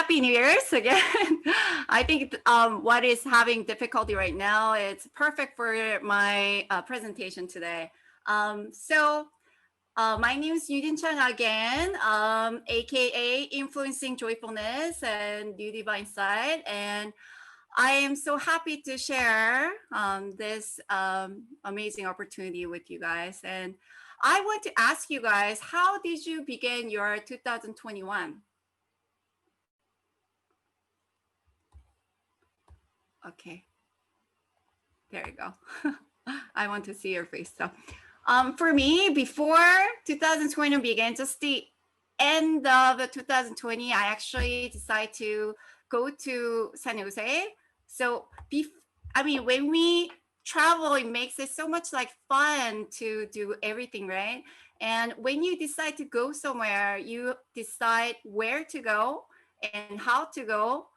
Happy New Year's again. I think what is having difficulty right now, it's perfect for my presentation today. My name is Yoojin Chung again, aka Influencing Joyfulness and New Divine Side. And I am so happy to share this amazing opportunity with you guys. And I want to ask you guys, how did you begin your 2021? Okay, there you go. I want to see your face. So for me, before 2020 began, just the end of 2020, I actually decided to go to San Jose. So when we travel, it makes it so much like fun to do everything, right? And when you decide to go somewhere, you decide where to go and how to go,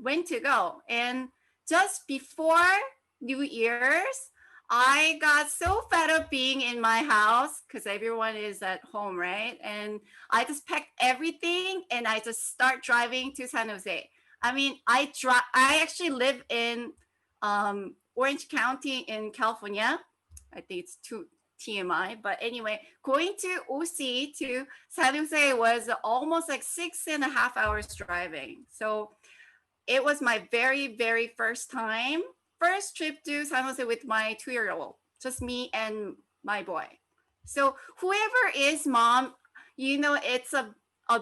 when to go. And just before New Year's, I got so fed up being in my house because everyone is at home, right? And I just packed everything and I just start driving to San Jose. I actually live in Orange County in California. I think it's too TMI, but anyway, going to OC to San Jose was almost like 6.5 hours driving. So it was my very, very first trip to San Jose with my 2-year-old, just me and my boy. So whoever is mom, it's a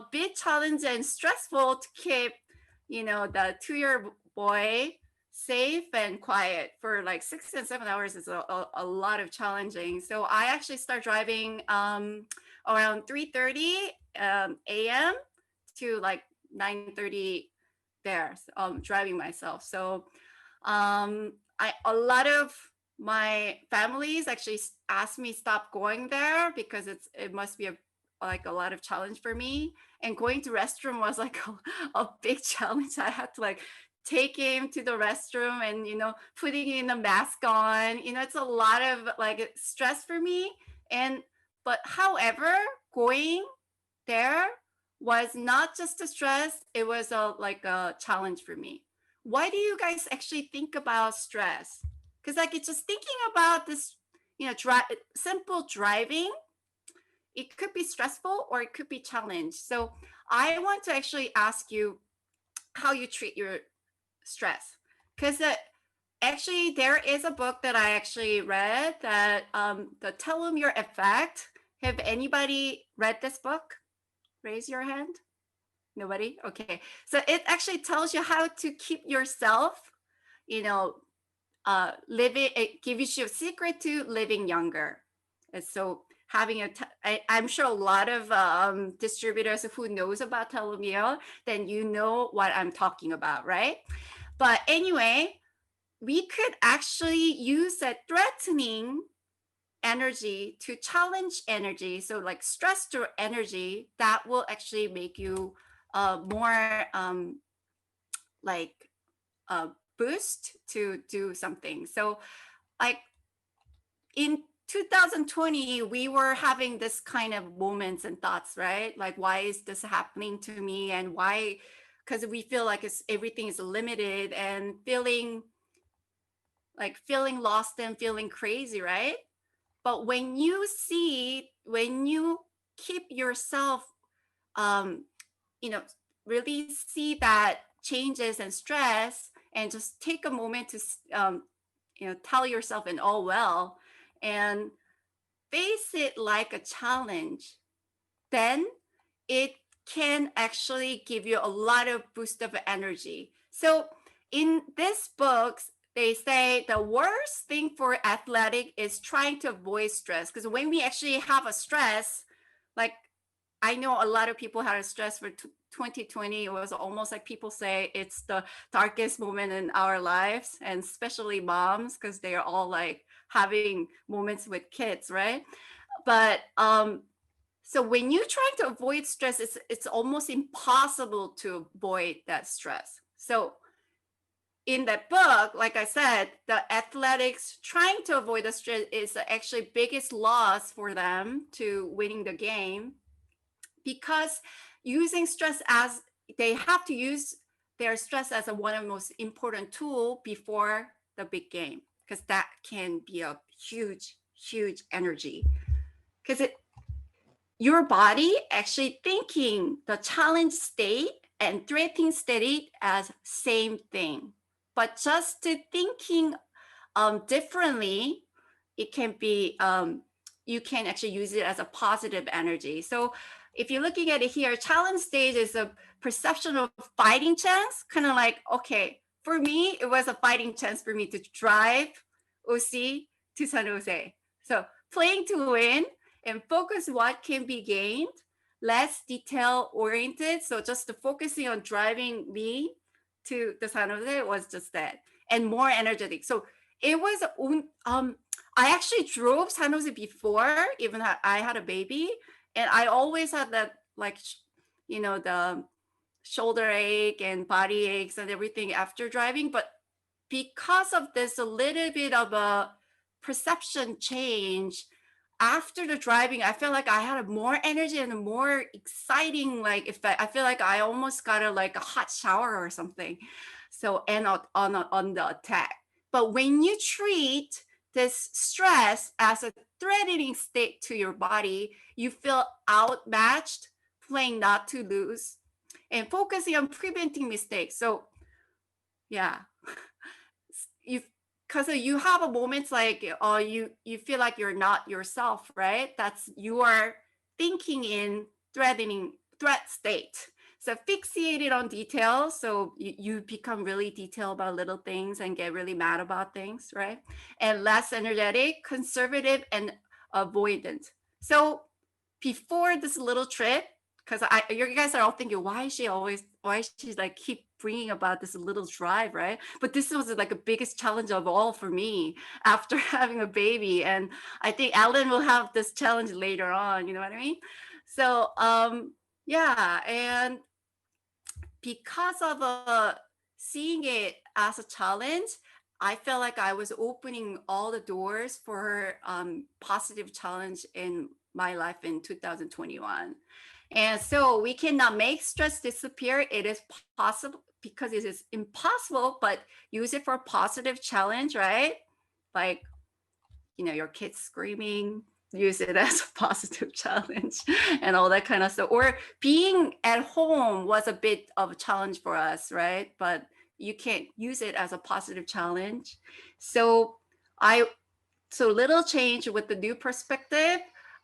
bit challenge and stressful to keep, the 2-year boy safe and quiet for like 6 and 7 hours is a lot of challenging. So I actually start driving around 3:30 a.m. to like 9:30 there, driving myself. So a lot of my families actually asked me stop going there because it must be a lot of challenge for me. And going to restroom was like a big challenge. I had to like take him to the restroom and putting in a mask on. It's a lot of like stress for me. But however, going there was not just a stress, it was a challenge for me. Why do you guys actually think about stress? Because like it's just thinking about this, simple driving, it could be stressful or it could be challenge. So I want to actually ask you how you treat your stress. Because actually there is a book that I actually read that the telomere effect. Have anybody read this book? Raise your hand. Nobody? Okay. So it actually tells you how to keep yourself, living, it gives you a secret to living younger. And so I'm sure a lot of distributors who knows about telomere, then you know what I'm talking about, right? But anyway, we could actually use that threatening energy to challenge energy. So like stress to energy that will actually make you more boost to do something. So like in 2020, we were having this kind of moments and thoughts, right? Like, why is this happening to me? And why? Because we feel like everything is limited and feeling lost and feeling crazy, right? But when you keep yourself, really see that changes and stress and just take a moment to, tell yourself in all well and face it like a challenge, then it can actually give you a lot of boost of energy. So in this book, they say the worst thing for athletic is trying to avoid stress. Because when we actually have a stress, like I know a lot of people had a stress for 2020. It was almost like people say it's the darkest moment in our lives, and especially moms, because they are all like having moments with kids, right? But so when you're trying to avoid stress, it's almost impossible to avoid that stress. So in that book, like I said, the athletics trying to avoid the stress is actually biggest loss for them to winning the game, because using stress as they have to use their stress as one of the most important tool before the big game, because that can be a huge, huge energy. Because your body actually thinking the challenge state and threatening state as same thing, but just to thinking differently, it can be you can actually use it as a positive energy. So if you're looking at it here, challenge stage is a perception of fighting chance, kind of like, okay, for me, it was a fighting chance for me to drive OC to San Jose. So playing to win and focus what can be gained, less detail oriented. So just focusing on driving me to the San Jose was just that, and more energetic. So it was I actually drove San Jose before, even I had a baby, and I always had that, like, you know, the shoulder ache and body aches and everything after driving. But because of this, a little bit of a perception change after the driving, I feel like I had more energy and a more exciting, like, effect. I feel like I almost got a hot shower or something. So, and on the attack. But when you treat this stress as a threatening state to your body, you feel outmatched, playing not to lose, and focusing on preventing mistakes. So, yeah, you, because you have a moments like, oh, you feel like you're not yourself, right? That's, you are thinking in threat state. So fixated on details. So you become really detailed about little things and get really mad about things, right? And less energetic, conservative, and avoidant. So before this little trip, because you guys are all thinking, why is she like keep bringing about this little drive, right? But this was like a biggest challenge of all for me after having a baby. And I think Alan will have this challenge later on, you know what I mean? So yeah, and because of seeing it as a challenge, I felt like I was opening all the doors for positive challenge in my life in 2021. And so we cannot make stress disappear. It is possible, because it is impossible, but use it for a positive challenge, right? Like, you know, your kids screaming, use it as a positive challenge and all that kind of stuff. Or being at home was a bit of a challenge for us, right? But you can't use it as a positive challenge. So little change with the new perspective.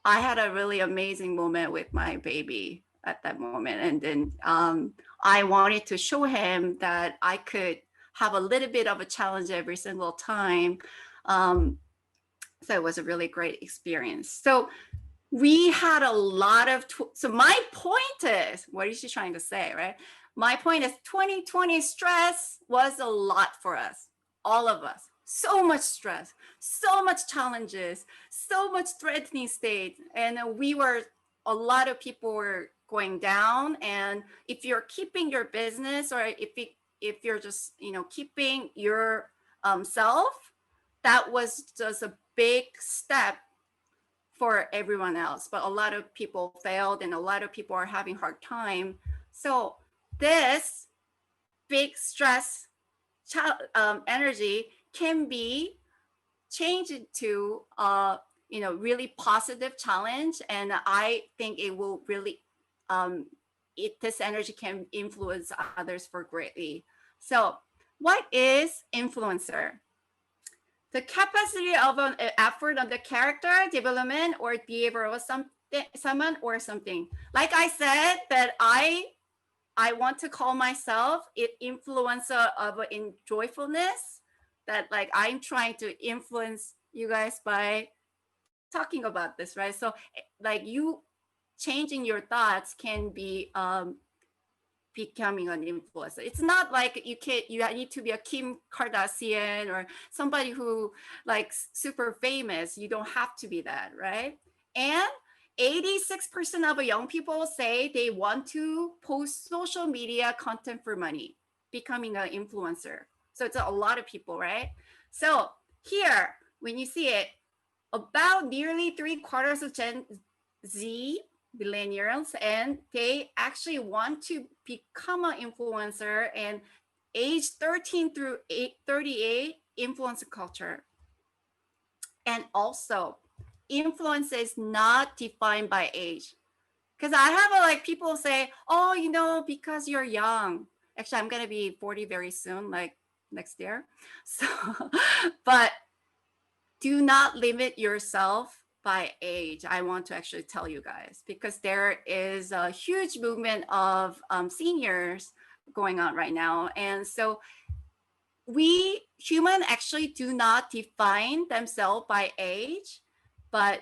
I had a really amazing moment with my baby at that moment. And then I wanted to show him that I could have a little bit of a challenge every single time. So it was a really great experience. So we had a lot of, so my point is, what is she trying to say, right? My point is 2020 stress was a lot for us, all of us. So much stress, so much challenges, so much threatening state. And a lot of people were going down. And if you're keeping your business, or if you're just, you know, keeping your self, that was just a big step for everyone else. But a lot of people failed, and a lot of people are having hard time. So this big stress energy can be changed into you know, really positive challenge. And I think it will really this energy can influence others for greatly. So what is influencer? The capacity of an effort on the character development or behavior of someone or something. Like I said, that I want to call myself an influencer of joyfulness, that like I'm trying to influence you guys by talking about this, right? So like you changing your thoughts can be becoming an influencer. It's not like you need to be a Kim Kardashian or somebody who like super famous. You don't have to be that, right? And 86% of young people say they want to post social media content for money, becoming an influencer. So it's a lot of people, right? So here, when you see it, about nearly 3/4 of Gen Z millennials, and they actually want to become an influencer, and age 13 through 38 influence culture. And also, influence is not defined by age. Because I have like people say, oh, you know, because you're young. Actually, I'm gonna be 40 very soon, like next year. So, but do not limit yourself by age. I want to actually tell you guys, because there is a huge movement of seniors going on right now. And so we human actually do not define themselves by age, but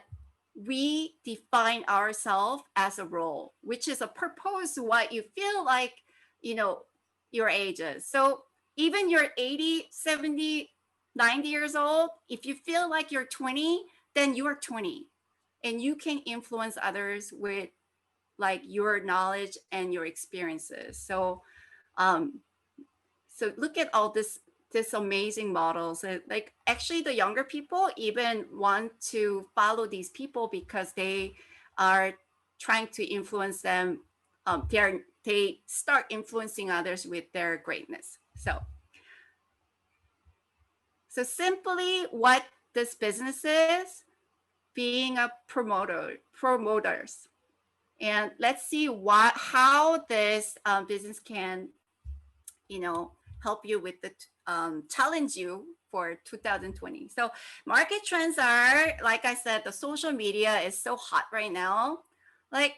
we define ourselves as a role, which is a purpose what you feel like, you know, your age is. So even you're 80, 70, 90 years old, if you feel like you're 20, then you're 20, and you can influence others with like your knowledge and your experiences. Um, so look at all this amazing models. Like actually the younger people even want to follow these people because they are trying to influence them. They start influencing others with their greatness. So simply what this business is, being a promoters. And let's see how this business can, you know, help you with the challenge you for 2020. So market trends are, like I said, the social media is so hot right now. Like,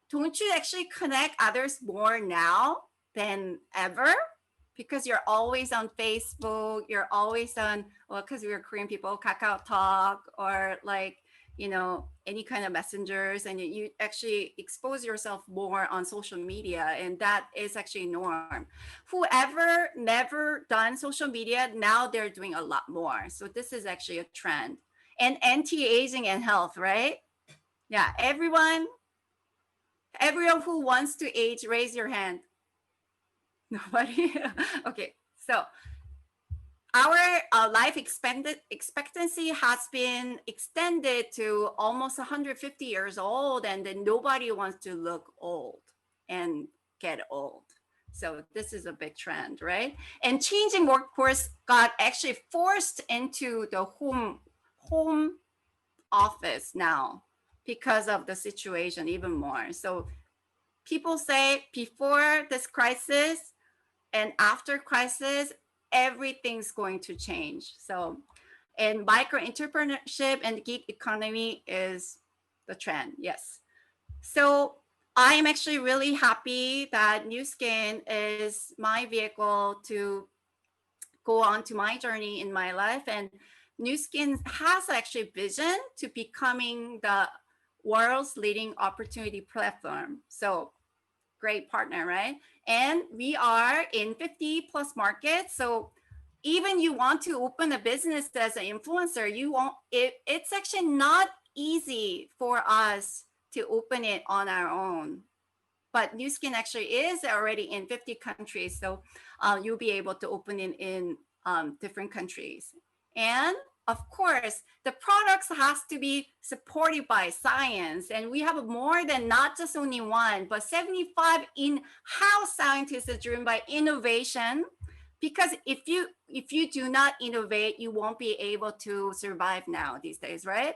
don't you actually connect others more now than ever? Because you're always on Facebook, you're always on, well, because we're Korean people, Kakao Talk, or like, you know, any kind of messengers, and you actually expose yourself more on social media, and that is actually norm. Whoever never done social media, now they're doing a lot more. So this is actually a trend. And anti-aging and health, right? Yeah, everyone who wants to age, raise your hand. Nobody? Okay, so our life expectancy has been extended to almost 150 years old, and then nobody wants to look old and get old. So this is a big trend, right? And changing workforce got actually forced into the home office now because of the situation even more. So people say before this crisis and after crisis, everything's going to change. So, and micro entrepreneurship and gig economy is the trend. Yes. So I am actually really happy that New Skin is my vehicle to go on to my journey in my life. And New Skin has actually vision to becoming the world's leading opportunity platform. So great partner, right? And we are in 50 plus markets. So even you want to open a business as an influencer, you won't, it's actually not easy for us to open it on our own. But New Skin actually is already in 50 countries. So you'll be able to open it in different countries. And of course, the products has to be supported by science. And we have more than not just only one, but 75 in-house scientists are driven by innovation. Because if you do not innovate, you won't be able to survive now these days, right?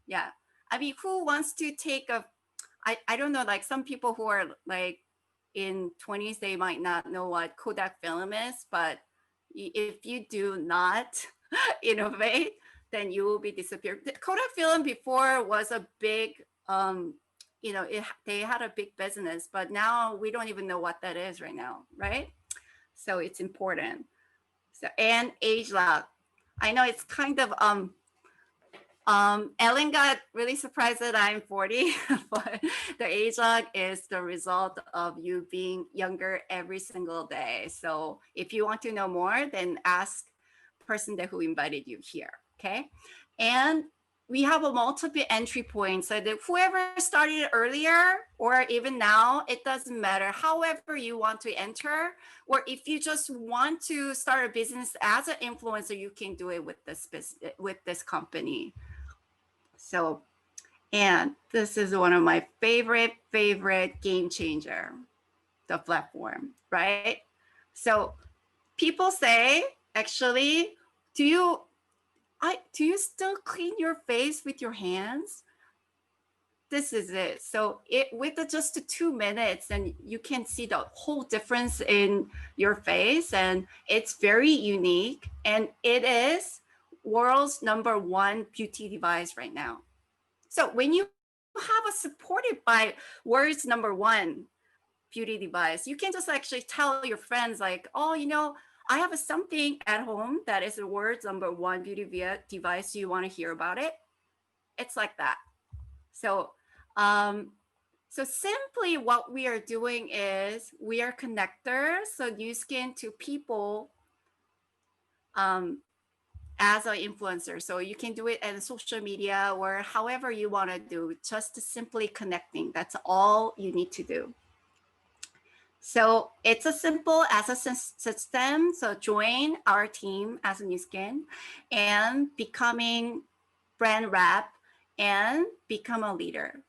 Yeah. I mean, who wants to take I don't know, like some people who are like in 20s, they might not know what Kodak film is, but if you do not innovate, then you will be disappeared. The Kodak film before was a big, you know, they had a big business, but now we don't even know what that is right now, right? So it's important. So, and age lock. I know it's kind of Ellen got really surprised that I'm 40, but the age log is the result of you being younger every single day. So if you want to know more, then ask person that who invited you here, okay? And we have a multiple entry point, so that whoever started earlier or even now, it doesn't matter. However you want to enter, or if you just want to start a business as an influencer, you can do it with this business, with this company. So, And this is one of my favorite game changer, the platform, right? So people say, actually, do you still clean your face with your hands? This is it. So it with just 2 minutes, and you can see the whole difference in your face, and it's very unique, and it is world's #1 beauty device right now. So when you have a supported by world's #1 beauty device, you can just actually tell your friends like, oh, I have something at home that is the world's #1 beauty device. Do you want to hear about it? It's like that. So, so simply what we are doing is we are connectors. So Nu Skin to people as an influencer. So you can do it on social media or however you want to do, just simply connecting. That's all you need to do. So it's as simple as a system. So join our team as a Nu Skin and becoming brand rep and become a leader.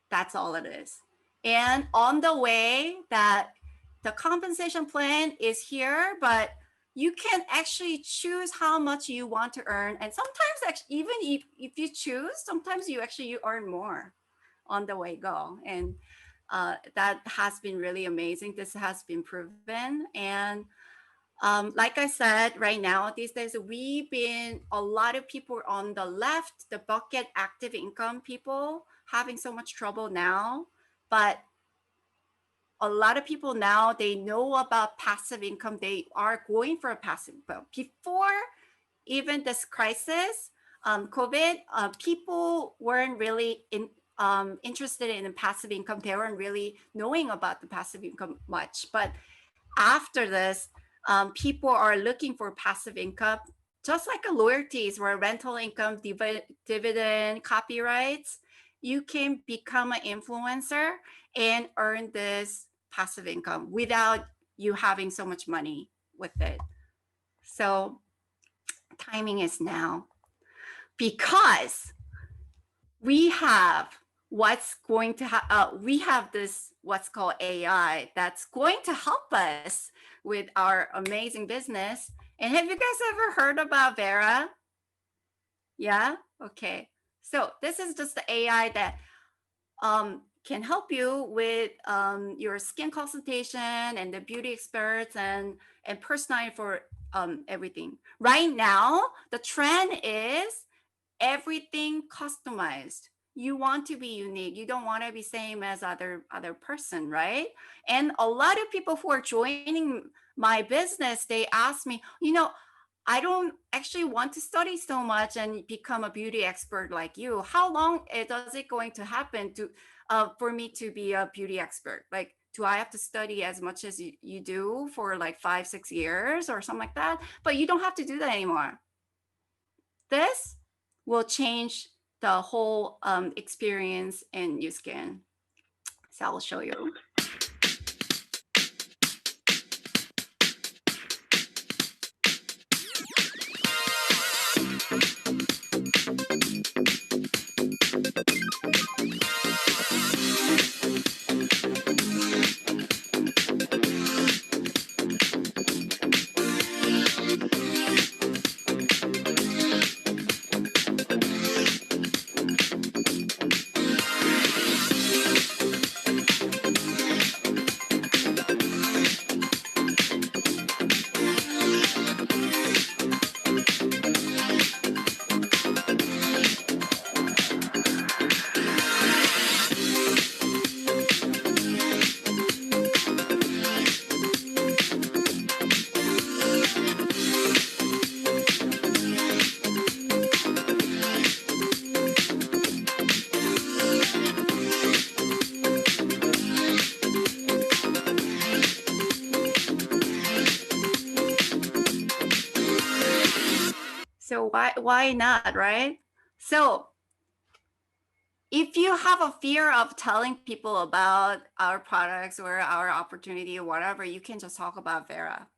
That's all it is. And on the way, that the compensation plan is here, but you can actually choose how much you want to earn. And sometimes actually, even if you choose, sometimes you earn more on the way go. And that has been really amazing. This has been proven. And like I said, right now, these days, a lot of people on the left, the bucket active income people, having so much trouble now. But a lot of people now, they know about passive income. They are going for a passive income. Before even this crisis, COVID, people weren't really interested in passive income. They weren't really knowing about the passive income much. But after this, people are looking for passive income, just like a loyalties where rental income, dividend, copyrights. You can become an influencer and earn this passive income without you having so much money with it. So timing is now, because we have we have this what's called AI that's going to help us with our amazing business. And have you guys ever heard about Vera? Yeah. Okay. So this is just the AI that can help you with your skin consultation and the beauty experts and personalized for everything. Right now, the trend is everything customized. You want to be unique. You don't want to be same as other person, right? And a lot of people who are joining my business, they ask me, I don't actually want to study so much and become a beauty expert like you. How long does it going to happen to for me to be a beauty expert? Like, do I have to study as much as you do for like 5-6 years or something like that? But you don't have to do that anymore. This will change the whole experience in Nu Skin. So I'll show you. So why not, right? So if you have a fear of telling people about our products or our opportunity or whatever, you can just talk about Vera,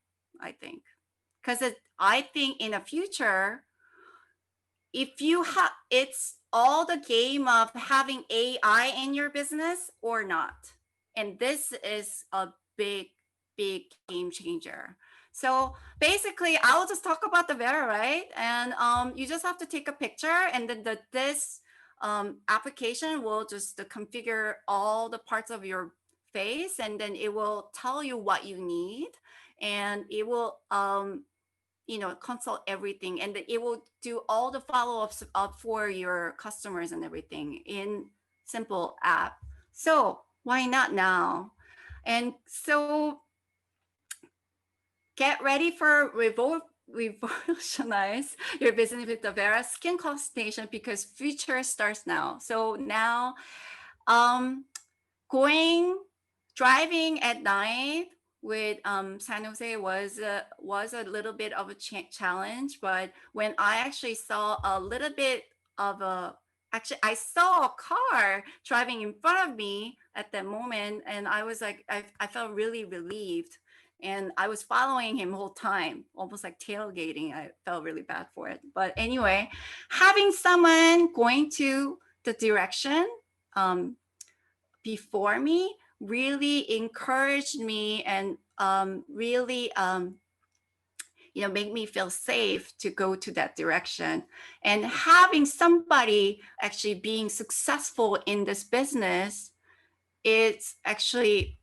I think. Because I think in the future, if you have, it's all the game of having AI in your business or not. And this is a big, big game changer. So basically, I'll just talk about the Vera, right? And you just have to take a picture, and then this application will just configure all the parts of your face, and then it will tell you what you need, and it will consult everything, and it will do all the follow-ups for your customers and everything in simple app. So why not now? And so get ready for revolutionize your business with the Vera skin consultation, because future starts now. So now driving at night with San Jose was a little bit of a challenge, but when I actually saw a little bit of I saw a car driving in front of me at that moment, and I was like, I felt really relieved, and I was following him the whole time, almost like tailgating. I felt really bad for it, but anyway, having someone going to the direction before me really encouraged me and really make me feel safe to go to that direction. And having somebody actually being successful in this business, it's actually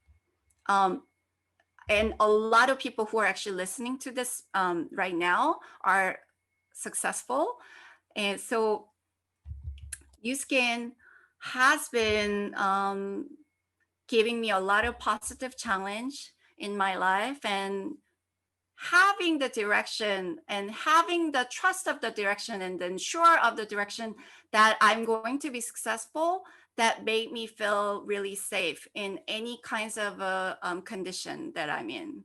and a lot of people who are actually listening to this right now are successful. And so Yoojin has been giving me a lot of positive challenge in my life, and having the direction and having the trust of the direction and then sure of the direction that I'm going to be successful, that made me feel really safe in any kinds of condition that I'm in.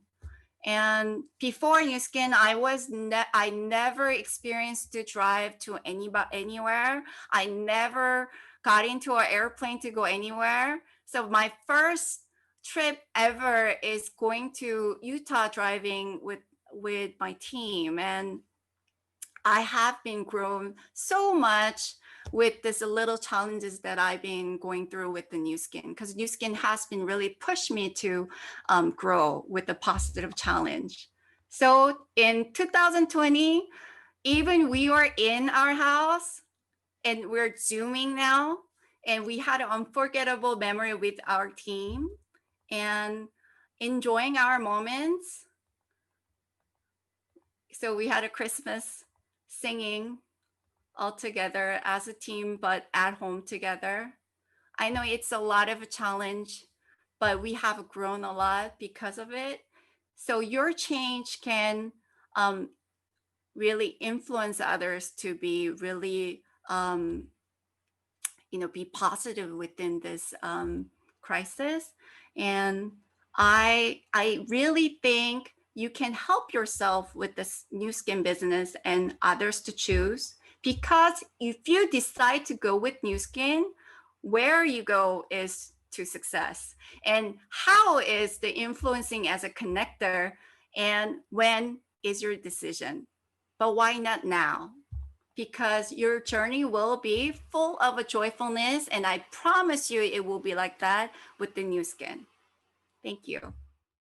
And before Yoojin, I never experienced to drive to anywhere. I never got into an airplane to go anywhere. So my first trip ever is going to Utah driving with my team, and I have been grown so much with this little challenges that I've been going through with the Yoojin, because Yoojin has been really pushed me to grow with a positive challenge. So in 2020, even we were in our house and we're Zooming now, and we had an unforgettable memory with our team and enjoying our moments. So we had a Christmas singing all together as a team, but at home together. I know it's a lot of a challenge, but we have grown a lot because of it. So your change can really influence others to be really, be positive within this crisis. And I really think you can help yourself with this Yoojin business and others to choose, because if you decide to go with Yoojin, where you go is to success, and how is the influencing as a connector, and when is your decision. But why not now? Because your journey will be full of a joyfulness, and I promise you it will be like that with the Yoojin. Thank you.